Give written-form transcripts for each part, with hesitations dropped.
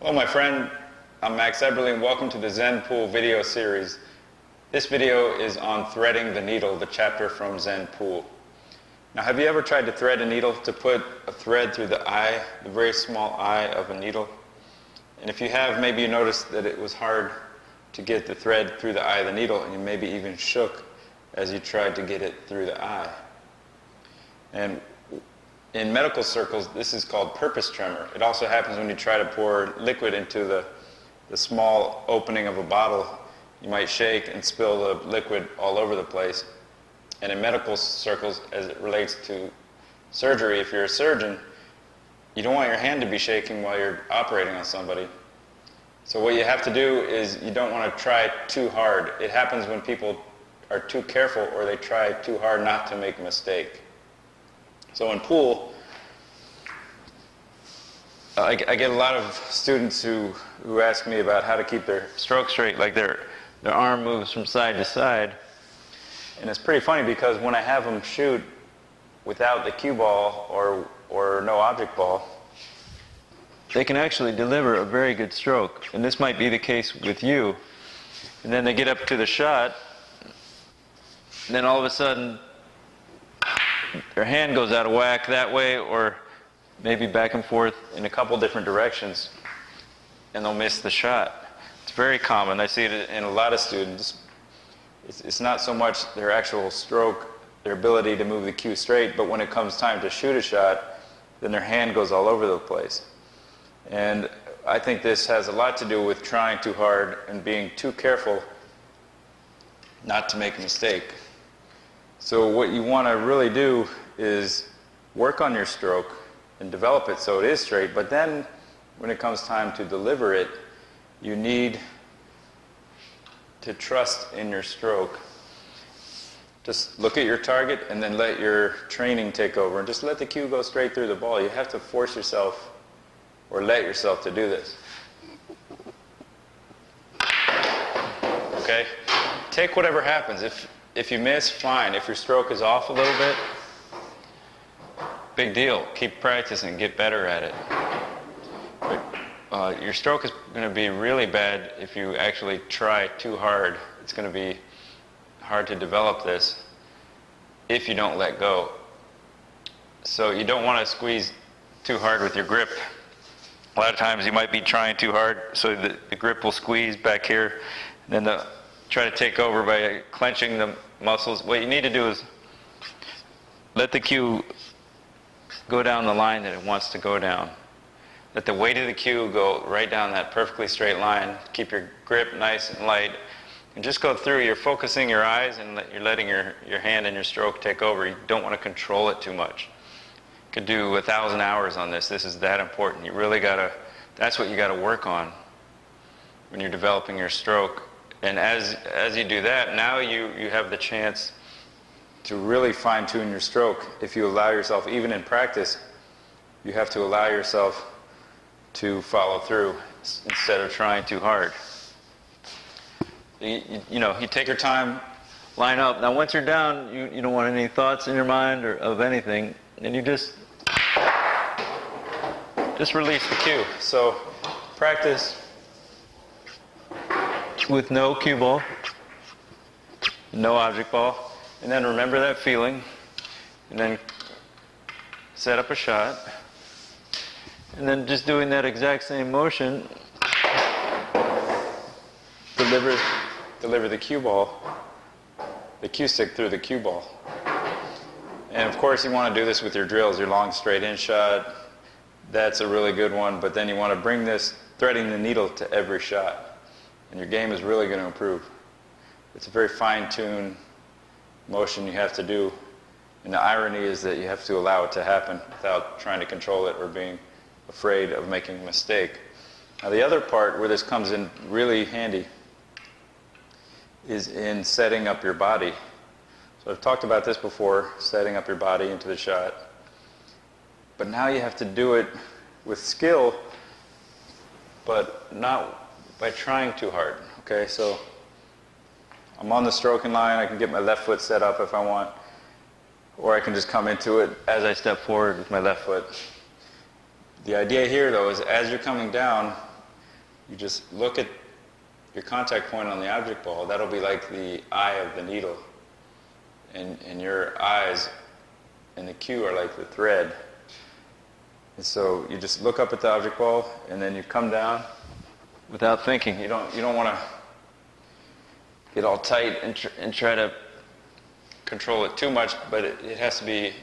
Hello my friend, I'm Max Eberly and welcome to the Zen Pool video series. This video is on threading the needle, the chapter from Zen Pool. Now have you ever tried to thread a needle, to put a thread through the eye, the very small eye of a needle? And if you have, maybe you noticed that it was hard to get the thread through the eye of the needle, and you maybe even shook as you tried to get it through the eye. And in medical circles, this is called purpose tremor. It also happens when you try to pour liquid into the small opening of a bottle. You might shake and spill the liquid all over the place. And in medical circles, as it relates to surgery, if you're a surgeon, you don't want your hand to be shaking while you're operating on somebody. So what you have to do is you don't want to try too hard. It happens when people are too careful or they try too hard not to make a mistake. So in pool, I get a lot of students who ask me about how to keep their stroke straight, like their arm moves from side to side. And it's pretty funny because when I have them shoot without the cue ball or no object ball, they can actually deliver a very good stroke. And this might be the case with you. And then they get up to the shot, and then all of a sudden, their hand goes out of whack that way or maybe back and forth in a couple different directions, and they'll miss the shot. It's very common. I see it in a lot of students. It's not so much their actual stroke, their ability to move the cue straight, but when it comes time to shoot a shot, then their hand goes all over the place. And I think this has a lot to do with trying too hard and being too careful not to make a mistake. So what you want to really do is work on your stroke and develop it so it is straight, but then when it comes time to deliver it, you need to trust in your stroke. Just look at your target and then let your training take over and just let the cue go straight through the ball. You have to force yourself or let yourself to do this. Okay? Take whatever happens. If you miss, fine. If your stroke is off a little bit, big deal. Keep practicing, get better at it. But, your stroke is going to be really bad if you actually try too hard. It's going to be hard to develop this if you don't let go. So you don't want to squeeze too hard with your grip. A lot of times you might be trying too hard so the grip will squeeze back here, and then try to take over by clenching the muscles. What you need to do is let the cue go down the line that it wants to go down. Let the weight of the cue go right down that perfectly straight line. Keep your grip nice and light. And just go through. You're focusing your eyes and you're letting your hand and your stroke take over. You don't want to control it too much. You could do 1,000 hours on this. This is that important. You really that's what you got to work on when you're developing your stroke. And as you do that, now you have the chance to really fine-tune your stroke. If you allow yourself, even in practice, you have to allow yourself to follow through instead of trying too hard. You take your time, line up. Now once you're down, you don't want any thoughts in your mind or of anything, and you just release the cue. So practice with no cue ball, no object ball, and then remember that feeling, and then set up a shot, and then just doing that exact same motion, deliver the cue ball, the cue stick through the cue ball. And of course you want to do this with your drills, your long straight in shot. That's a really good one, but then you want to bring this threading the needle to every shot. And your game is really going to improve. It's a very fine-tuned motion you have to do. And the irony is that you have to allow it to happen without trying to control it or being afraid of making a mistake. Now the other part where this comes in really handy is in setting up your body. So I've talked about this before, setting up your body into the shot. But now you have to do it with skill, but not by trying too hard. Okay, so I'm on the stroking line, I can get my left foot set up if I want, or I can just come into it as I step forward with my left foot. The idea here, though, is as you're coming down, you just look at your contact point on the object ball. That'll be like the eye of the needle. And your eyes and the cue are like the thread. And so you just look up at the object ball, and then you come down without thinking. You don't want to get all tight and try to control it too much, but it has to be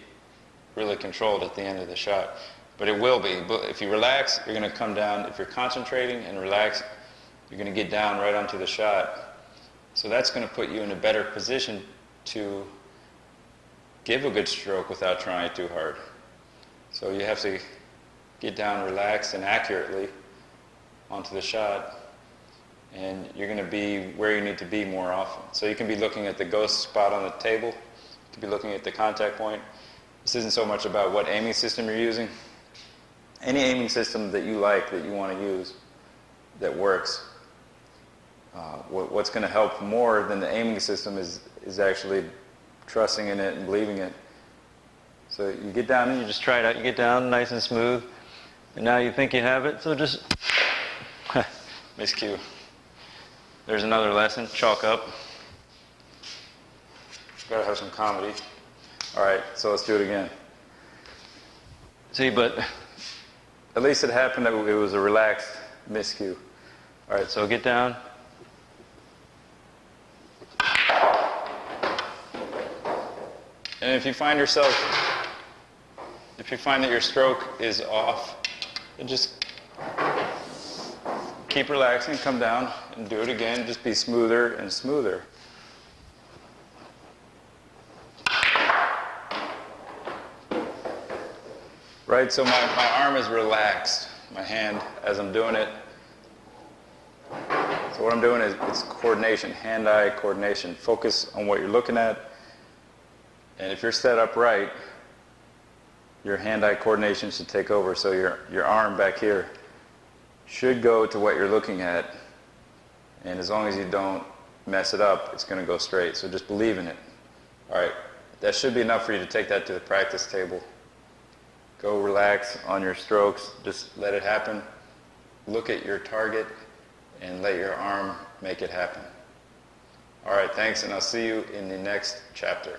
really controlled at the end of the shot. But it will be. But if you relax, you're going to come down. If you're concentrating and relax, you're going to get down right onto the shot. So that's going to put you in a better position to give a good stroke without trying too hard. So you have to get down relaxed and accurately onto the shot, and you're going to be where you need to be more often. So you can be looking at the ghost spot on the table. You can be looking at the contact point. This isn't so much about what aiming system you're using. Any aiming system that you like, that you want to use, that works. What's going to help more than the aiming system is actually trusting in it and believing it. So you get down and you just try it out. You get down nice and smooth, and now you think you have it, so just miscue. There's another lesson. Chalk up. Gotta have some comedy. All right, so let's do it again. See, but at least it happened that it was a relaxed miscue. All right, so get down. And if you find that your stroke is off, then just keep relaxing, come down, and do it again. Just be smoother and smoother. Right, so my arm is relaxed, my hand, as I'm doing it. So what I'm doing is it's coordination, hand-eye coordination. Focus on what you're looking at. And if you're set up right, your hand-eye coordination should take over. So your arm back here should go to what you're looking at. And as long as you don't mess it up, it's going to go straight. So just believe in it. All right, that should be enough for you to take that to the practice table. Go relax on your strokes. Just let it happen. Look at your target and let your arm make it happen. All right, thanks, and I'll see you in the next chapter.